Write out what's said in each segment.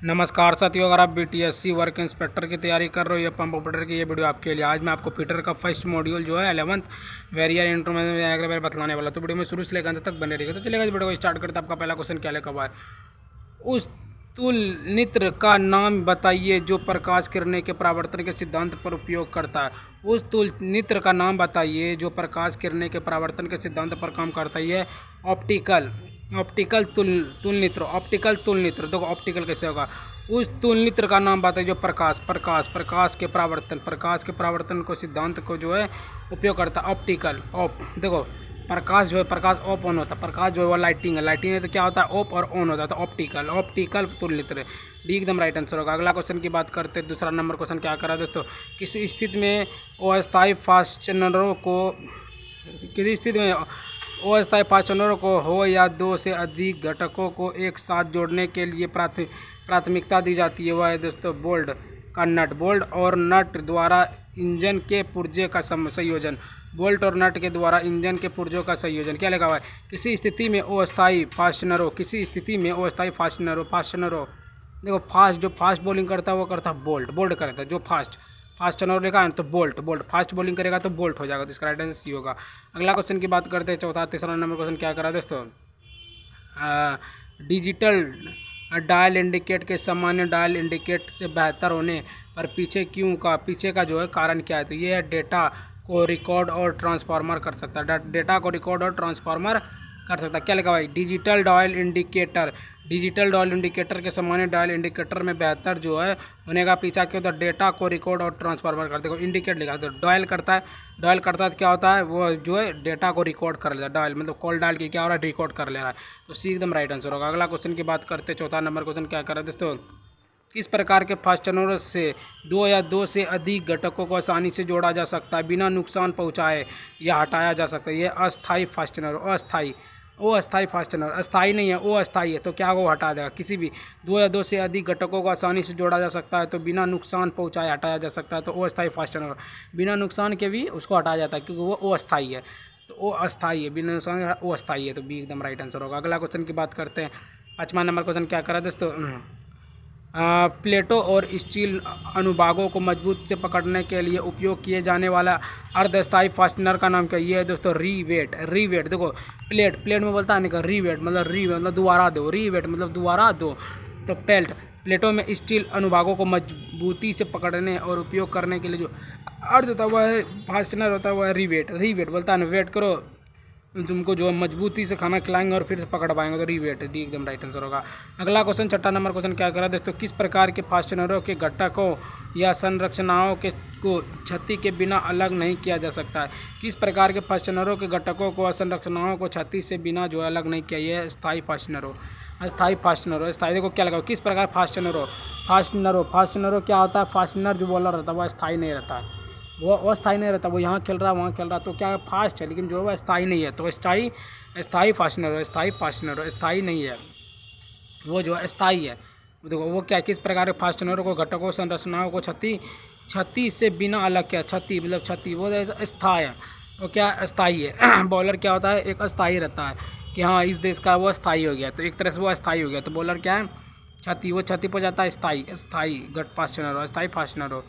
नमस्कार साथियों, अगर आप बीटीएससी वर्क इंस्पेक्टर की तैयारी कर रहे हो या पंप ऑपरेटर की, ये वीडियो आपके लिए। आज मैं आपको फिटर का फर्स्ट मॉड्यूल जो है 11th वेरियर इंट्रो में बतलाने वाला। तो वीडियो में शुरू से लेकर अंत तक बने रहेगा। तो चलेगा, इस वीडियो को स्टार्ट करते हैं। आपका पहला क्वेश्चन क्या लिखा हुआ है? उस तुलनित्र का नाम बताइए जो प्रकाश किरणें के परावर्तन के सिद्धांत पर उपयोग करता है। उस तुलनित्र का नाम बताइए जो प्रकाश किरणें के परावर्तन के सिद्धांत पर काम करता है। ये ऑप्टिकल तुलनित्र। देखो ऑप्टिकल कैसे होगा? उस तुलनित्र का नाम बताइए जो प्रकाश के परावर्तन को सिद्धांत को जो है उपयोग करता है। ऑप्टिकल देखो, प्रकाश जो है, प्रकाश ऑफ ऑन होता है। प्रकाश जो है वो लाइटिंग है तो क्या होता है? ऑफ और ऑन होता है। तो ऑप्टिकल तुलनित्र डी एकदम राइट आंसर होगा। अगला क्वेश्चन की बात करते हैं। दूसरा नंबर क्वेश्चन क्या करा दोस्तों? किसी स्थिति में अस्थायी फास्टनरों को हो या दो से अधिक घटकों को एक साथ जोड़ने के लिए प्राथमिकता दी जाती है। वह है दोस्तों बोल्ट और नट द्वारा इंजन के पुर्जे का संयोजन। बोल्ट और नट के द्वारा इंजन के पुर्जों का संयोजन। क्या लिखा हुआ है? किसी स्थिति में अस्थायी फास्टनरों देखो, फास्ट बॉलिंग करता है वो करता है बोल्ट करता है। जो फास्टनर लिखा है तो बोल्ट फास्ट बॉलिंग करेगा तो बोल्ट हो जाएगा। तो इसका राइट आंसर सी होगा। अगला क्वेश्चन की बात करते हैं। तीसरा नंबर क्वेश्चन क्या करा दोस्तों? डिजिटल डायल इंडिकेट के सामान्य डायल इंडिकेट से बेहतर होने पर पीछे का जो है कारण क्या है? तो ये है डेटा को रिकॉर्ड और ट्रांसफार्मर कर सकता है। क्या लिखा हुआ है? डिजिटल डायल इंडिकेटर के सामान्य डायल इंडिकेटर में बेहतर जो है होने का पीछा क्यों होता है? डेटा को रिकॉर्ड और ट्रांसफार्मर करते हैं। इंडिकेट लिखा है तो डायल करता है तो क्या होता है? वो जो है डेटा को रिकॉर्ड कर लेता है। डायल मतलब कॉल डायल की क्या हो रहा है? रिकॉर्ड कर ले रहा है। तो सी एकदम राइट आंसर होगा। अगला क्वेश्चन की बात करते हैं। चौथा नंबर क्वेश्चन क्या कर रहा है दोस्तों? किस प्रकार के फास्टनरों से दो या दो से अधिक घटकों को आसानी से जोड़ा जा सकता है बिना नुकसान पहुंचाए या हटाया जा सकता है? ये अस्थायी फास्टनर अस्थाई नहीं है, वो अस्थाई है। तो क्या वो हटा देगा? किसी भी दो या दो से अधिक घटकों को आसानी से जोड़ा जा सकता है तो बिना नुकसान पहुंचाए हटाया जा सकता है। तो वो अस्थाई फास्टनर बिना नुकसान के भी उसको हटाया जाता है क्योंकि वो अस्थाई है। तो वो अस्थाई है, बिना नुकसान वो अस्थाई है। तो बी एकदम राइट आंसर होगा। अगला क्वेश्चन की बात करते हैं। 5वां नंबर क्वेश्चन क्या करा दोस्तों? प्लेटों और स्टील अनुभागों को मजबूत से पकड़ने के लिए उपयोग किए जाने वाला अर्धस्थायी फास्टनर का नाम क्या? ये है दोस्तों रीवेट। देखो, प्लेट में बोलता है ना, रीवेट मतलब दोबारा दो। तो प्लेटों में स्टील अनुभागों को मजबूती से पकड़ने और उपयोग करने के लिए जो अर्ध होता है वह है फास्टनर होता है, वह है रीवेट बोलता है ना, वेट करो तुमको जो मजबूती से खाना खिलाएंगे और फिर से पकड़ पाएंगे। तो रीवेट डी एकदम राइट आंसर होगा। अगला क्वेश्चन, 6वां नंबर क्वेश्चन क्या करा दोस्तों? किस प्रकार के फास्टनरों के घटकों या संरचनाओं को क्षति के बिना अलग नहीं किया जा सकता है? किस प्रकार के फास्टनरों के घटकों को संरचनाओं को क्षति से बिना जो अलग नहीं किया? ये अस्थायी फास्टनरों। देखो क्या लगा? किस प्रकार फास्टनरों क्या होता है? फास्टनर जो बोला रहता है वो अस्थायी नहीं रहता है। वो अस्थाई नहीं रहता। वो यहाँ खेल रहा है वहाँ खेल रहा है तो क्या फास्ट है, लेकिन जो है वो अस्थाई नहीं है। तो अस्थाई फास्टनर अस्थाई नहीं है, वो जो है अस्थाई है। देखो वो क्या, किस प्रकार के फास्टनरों को घटकों संरचनाओं को क्षति से बिना अलग किया? क्षति वो अस्थाई है। वो क्या अस्थाई है। बॉलर क्या होता है? एक अस्थाई रहता है कि हाँ इस देश का वो अस्थाई हो गया, तो एक तरह से वो अस्थाई हो गया। तो बॉलर क्या है? क्षति पर जाता है अस्थाई फास्टनर हो।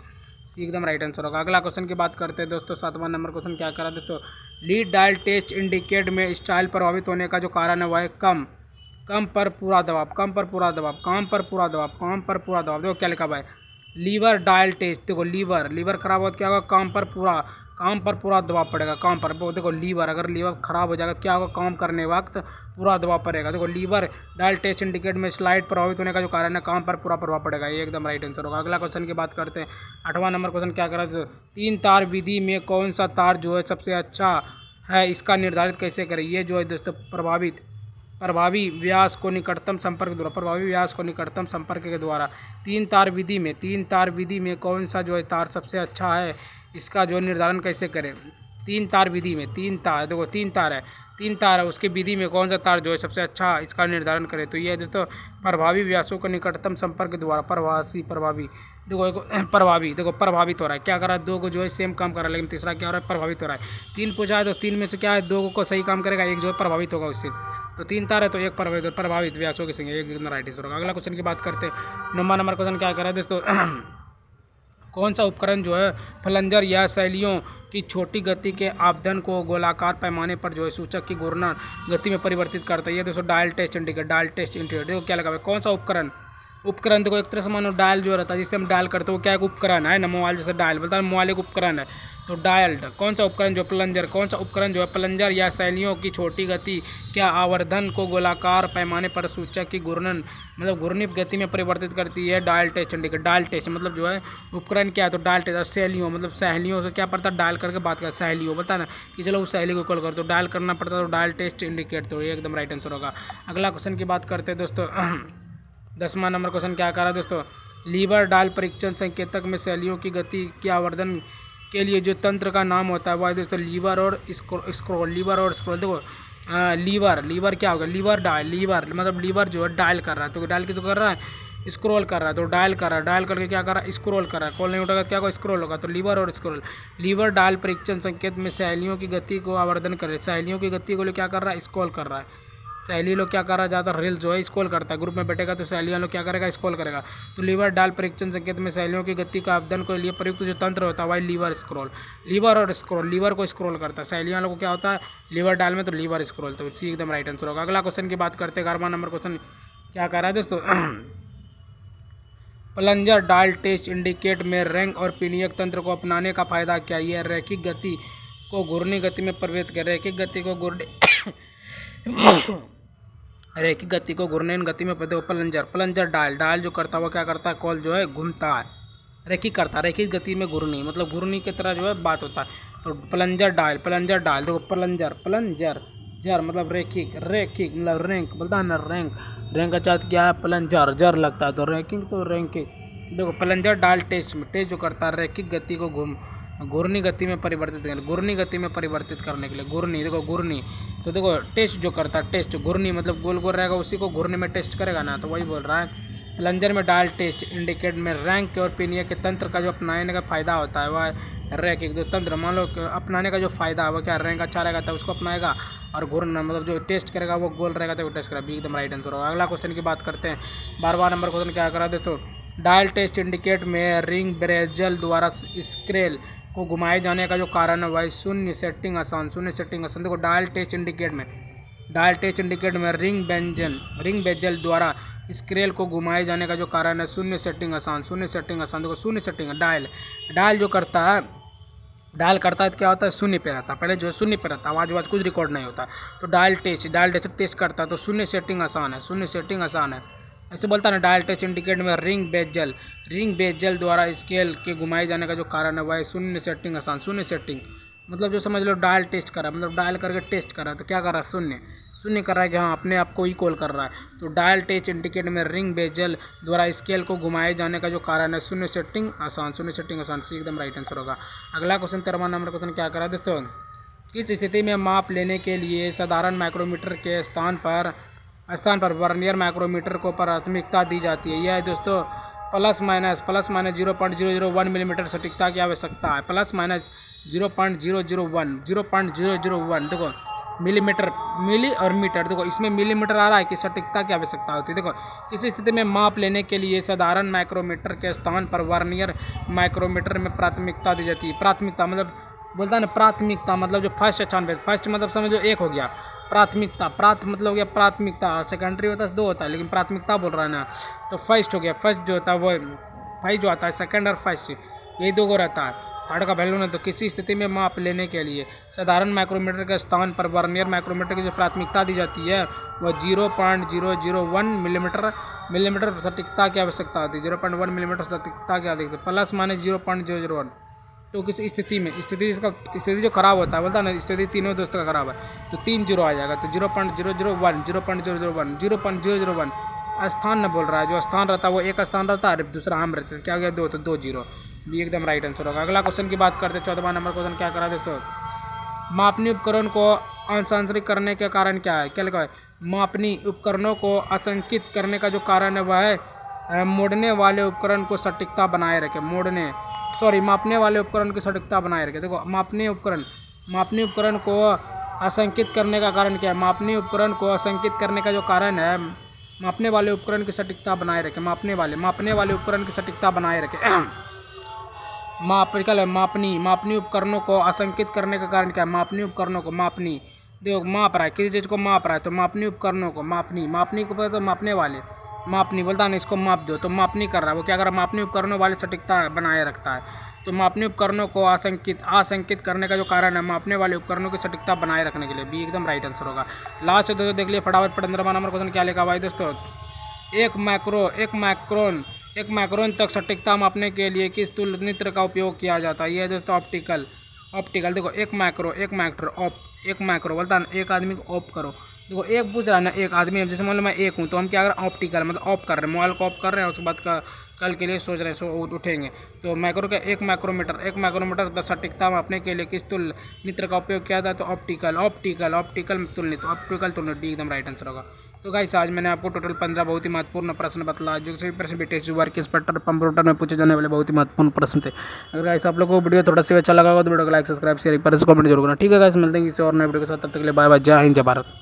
सी एकदम राइट आंसर होगा। अगला क्वेश्चन की बात करते हैं दोस्तों। 7वां नंबर क्वेश्चन क्या करा दोस्तों? लीड डायल टेस्ट इंडिकेट में स्टाइल प्रभावित होने का जो कारण है वह है काम पर पूरा दबाव। देखो क्या लिखा हुआ है? Liver dial test. देखो लीवर खराब हो तो क्या होगा? काम पर पूरा दबाव पड़ेगा। देखो अगर लीवर खराब हो जाएगा तो क्या होगा? काम करने वक्त पूरा दबाव पड़ेगा। देखो लीवर डायल टेस्ट इंडिकेट में स्लाइड प्रभावित होने का जो कारण है काम पर पूरा प्रभाव पड़ेगा। ये एकदम राइट आंसर होगा। अगला क्वेश्चन की बात करते हैं। 8वां नंबर क्वेश्चन क्या करा? 3 तार विधि में कौन सा तार जो है सबसे अच्छा है, इसका निर्धारित कैसे करें? ये जो है दोस्तों प्रभावी व्यास को निकटतम संपर्क के द्वारा 3 तार विधि में कौन सा जो है तार सबसे अच्छा है, इसका जो निर्धारण कैसे करें? तीन तार विधि में, तीन तार, देखो तीन तार है, तीन तार है, उसकी विधि में कौन सा तार जो है सबसे अच्छा इसका निर्धारण करें। तो ये है दोस्तों प्रभावी व्यासों का निकटतम संपर्क द्वारा प्रभावी देखो एक प्रभावित हो रहा है। क्या कर रहा है, दो को जो है सेम काम कर रहा है, लेकिन तीसरा क्या हो रहा है, प्रभावित हो रहा है। तीन पूछा है तो तीन में से क्या है, दो को सही काम करेगा, एक जो है प्रभावित होगा उससे। तो तीन तार है तो एक प्रभावित व्यासों की संख्या एक राइट आंसर होगा। अगला क्वेश्चन की बात करते हैं। 9वां नंबर क्वेश्चन क्या कर रहा है दोस्तों कौन सा उपकरण जो है प्लंजर या शैलियों की छोटी गति के आपदन को गोलाकार पैमाने पर जो है सूचक की घूर्णन गति में परिवर्तित करता है। ये दोस्तों डायल टेस्ट इंडिकेटर देखो क्या लगा हुआ है, कौन सा उपकरण देखो एक तरह से मानो डायल जो रहता है जिससे हम डायल करते हो क्या एक उपकरण है ना, मोबाइल जैसे डायल बोलता है, मोबाइल एक उपकरण है। तो डायल्ड कौन सा उपकरण जो प्लंजर, कौन सा उपकरण जो है प्लंजर या शैलियों की छोटी गति क्या आवर्धन को गोलाकार पैमाने पर सूचक की घूर्णन मतलब घूर्णी गति में परिवर्तित करती है। Dial test indicator, dial test मतलब जो है उपकरण क्या है, तो डायल टेस्ट। सहेलियों मतलब सहेलियों से क्या पड़ता है, डायल करके बात कर, सहेलियों बोलता है ना कि चलो उस सहेली को कॉल कर, तो डायल करना पड़ता है, तो डायल टेस्ट इंडिकेट, तो ये एकदम राइट आंसर होगा। अगला क्वेश्चन की बात करते हैं दोस्तों 10वां नंबर क्वेश्चन क्या कर रहा है दोस्तों, लीवर डायल परीक्षण संकेतक में शैलियों की गति के आवर्धन के लिए जो तंत्र का नाम होता है वो है दोस्तों लीवर और स्क्रॉल। देखो लीवर क्या होगा, लीवर मतलब लीवर जो है डायल कर रहा है, तो डायल किसको कर रहा है, स्क्रॉल कर रहा है, तो डायल कर रहा है, डायल करके क्या कर रहा है, स्क्रॉल कर रहा है, कॉल नहीं उठाएगा तो क्या होगा, स्क्रॉल होगा। तो लीवर और स्क्रॉल, लीवर डायल परीक्षण संकेत में सहेलियों की गति को आवर्धन करे, सहेलियों की गति को क्या कर रहा है, स्क्रॉल कर रहा है। सहेली लोग क्या कर रहा है, ज़्यादा रील जो है स्क्रॉल करता है, ग्रुप में बैठेगा तो सहेलियाँ लोग क्या करेगा, स्क्रॉल करेगा। तो लीवर डाल परीक्षण संकेत में सहेलियों की गति का आवेदन के लिए प्रयुक्त जो तंत्र होता है वही लीवर और स्क्रॉल, लीवर को स्क्रॉल करता है, सहेलियाँ लोग को क्या होता है लीवर डाल में, तो लीवर स्क्रॉल, तो सी एकदम राइट आंसर होगा। अगला क्वेश्चन की बात करते हैं 11वां नंबर क्वेश्चन क्या कर रहा है दोस्तों प्लंजर डायल टेस्ट इंडिकेट में रैंक और पिनियक तंत्र को अपनाने का फायदा क्या, ये रैखिक गति को घूर्णी गति में परिवर्तित कर, रैखिक गति को रैखिक गति को घूर्णन गति में प्लंजर डायल जो करता है वो क्या करता है, कॉल जो है घूमता है, रैखिक करता है, रैखिक गति में घूर्णी मतलब घूर्णी की तरह जो है बात होता है। तो प्लंजर डायल देखो प्लंजर जर मतलब रैखिक मतलब रैंक बोलता है ना, रैंक का चार्ट क्या है, प्लंजर जर लगता है, तो रैंकिंग तो रैंकिंग। देखो प्लंजर डायल टेस्ट जो करता है रैखिक गति को घूर्णी गति में परिवर्तित करने के लिए घूर्णी, देखो घूर्णी, तो देखो टेस्ट जो करता है, टेस्ट घूर्णी मतलब गोल रहेगा उसी को घूर्णी में टेस्ट करेगा ना, तो वही बोल रहा है। प्लंजर में डायल टेस्ट इंडिकेट में रैंक और पिनियक के तंत्र का जो अपनाने का फायदा होता है वह रैंक एक दो तंत्र, मान लो अपनाने का जो फायदा है वो क्या, रैंक अच्छा रहेगा तो उसको अपनाएगा, और घूर्णन मतलब जो टेस्ट करेगा वो गोल रहेगा तो वो टेस्ट करेगा, एकदम राइट आंसर होगा। अगला क्वेश्चन की बात करते हैं 12वां नंबर क्वेश्चन क्या करा दोस्तों, डायल टेस्ट इंडिकेट में रिंग ब्रेजल द्वारा स्क्रेल को घुमाए जाने का जो कारण है वह शून्य सेटिंग आसान। देखो डायल टेस्ट इंडिकेट में रिंग बेजल द्वारा स्क्रेल को घुमाए जाने का जो कारण है शून्य सेटिंग आसान। देखो शून्य सेटिंग डायल जो करता है, डायल करता है तो क्या होता है, शून्य पे रहता है, पहले जो शून्य पे रहता है, आवाज कुछ रिकॉर्ड नहीं होता। तो डायल टेस्ट करता है तो शून्य सेटिंग आसान है, ऐसे बोलता है ना। डायल टेस्ट इंडिकेट में रिंग बेजल द्वारा स्केल के घुमाए जाने का जो कारण है वह है शून्य सेटिंग आसान। मतलब जो समझ लो डायल टेस्ट करा मतलब डायल करके टेस्ट करा, तो क्या कर रहा है, शून्य कर रहा है कि हाँ अपने आप को ही कॉल कर रहा है। तो डायल टेस्ट इंडिकेट में रिंग बेजल द्वारा स्केल को घुमाए जाने का जो कारण है शून्य सेटिंग आसान, सी एकदम राइट आंसर होगा। अगला क्वेश्चन 13वां नंबर क्वेश्चन क्या करा दोस्तों, किस स्थिति में माप लेने के लिए साधारण माइक्रोमीटर के स्थान पर वर्नियर माइक्रोमीटर को प्राथमिकता दी जाती है। यह है दोस्तों प्लस माइनस 0.001 मिलीमीटर सटीकता की आवश्यकता है, प्लस माइनस 0.001 देखो मिली और मीटर, देखो इसमें मिलीमीटर आ रहा है कि सटीकता की आवश्यकता होती है। देखो किसी स्थिति में माप लेने के लिए साधारण माइक्रोमीटर के स्थान पर वर्नियर माइक्रोमीटर में प्राथमिकता दी जाती है। प्राथमिकता मतलब बोलता है ना, प्राथमिकता मतलब जो फर्स्ट स्थान, फर्स्ट मतलब समझो एक हो गया, प्राथमिकता मतलब हो गया प्राथमिकता, सेकेंडरी होता है दो होता है, लेकिन प्राथमिकता बोल रहा है ना, तो फर्स्ट हो गया, फर्स्ट जो होता है वो फर्स्ट जो आता है, सेकंड और फर्स्ट यही दो को रहता है, थर्ड का वैल्यू नहीं। तो किसी स्थिति में माप लेने के लिए साधारण माइक्रोमीटर के स्थान पर वर्नियर माइक्रोमीटर की जो प्राथमिकता दी जाती है वह 0.001 मिलीमीटर सटीकता की आवश्यकता होती है। 0.1 मिलीमीटर सटीकता की आवश्यकता, प्लस माइनस 0.001। तो किसी स्थिति जो खराब होता है, बोलता है ना स्थिति तीनों दोस्तों का खराब है, तो 3 जीरो आ जाएगा, तो 0.001 स्थान न बोल रहा है, जो स्थान रहता है वो एक स्थान रहता है और दूसरा हम रहते हैं, क्या हो गया 2, तो 2 जीरो भी एकदम राइट आंसर होगा। अगला क्वेश्चन की बात करते हैं 14वां नंबर क्वेश्चन क्या करा दोस्तों, मापनी उपकरण को असांतरिक करने के कारण क्या है? क्या लिखा है? मापनी उपकरणों को असंकित करने का जो कारण है वह है मोड़ने वाले उपकरण को सटीकता बनाए रखे। मापने वाले उपकरण की सटीकता बनाए रखे। देखो मापनी उपकरण को असंकित करने का कारण क्या है? मापनी उपकरण को असंकित करने का जो कारण है मापने वाले उपकरण की सटीकता बनाए रखे। मापने वाले उपकरण की सटीकता बनाए रखे। मापनी उपकरणों को असंकित करने का कारण क्या है? मापनी उपकरणों को देखो माप रहा है, किसी चीज़ को माप रहा है तो मापनी उपकरणों को मापनी को पता तो मापने वाले मापनी बोलता नहीं, इसको माप दो तो मापनी कर रहा है वो क्या कर रहा है? मापनी उपकरणों वाली सटीकता बनाए रखता है। तो मापनी उपकरणों को असंकित करने का जो कारण है मापने वाले उपकरणों की सटीकता बनाए रखने के लिए। बी एकदम राइट आंसर होगा। लास्ट दोस्तों देख लिए फटाफट 15वां नंबर क्वेश्चन क्या लिखा हुआ है दोस्तों? एक माइक्रोन तक सटीकता मापने के लिए किस तुलनित्र का उपयोग किया जाता है? ये है दोस्तों ऑप्टिकल। देखो एक माइक्रो बोलता है एक आदमी को ऑफ करो। देखो एक पूछ रहा है ना, एक आदमी, जैसे मान लो मैं एक हूँ तो हम क्या कर रहे हैं? ऑप्टिकल मतलब ऑफ कर रहे हैं, मोबाइल को ऑफ कर रहे हैं, उसके बाद का कल के लिए सोच रहे हैं उठेंगे। तो माइक्रो का एक माइक्रोमीटर सटीकता मापने के लिए किस तुलनित्र का उपयोग किया जाता है? तो ऑप्टिकल तुलनित्र डी एकदम राइट आंसर होगा। तो गाइस आज मैंने आपको टोटल 15 बहुत ही महत्वपूर्ण प्रश्न बतला, जो सभी प्रश्न बीटीएस वर्क इंस्पेक्टर कंप्यूटर में पूछे जाने वाले बहुत ही महत्वपूर्ण प्रश्न थे। अगर गाइस आप लोगों को वीडियो थोड़ा सा अच्छा लगा हो तो वीडियो को लाइक सब्सक्राइब शेयर पर कमेंट जरूर करना। ठीक है गाइस, मिलते हैं किसी और नए वीडियो के साथ, तब तक के लिए बाय बाय, जय हिंद जय भारत।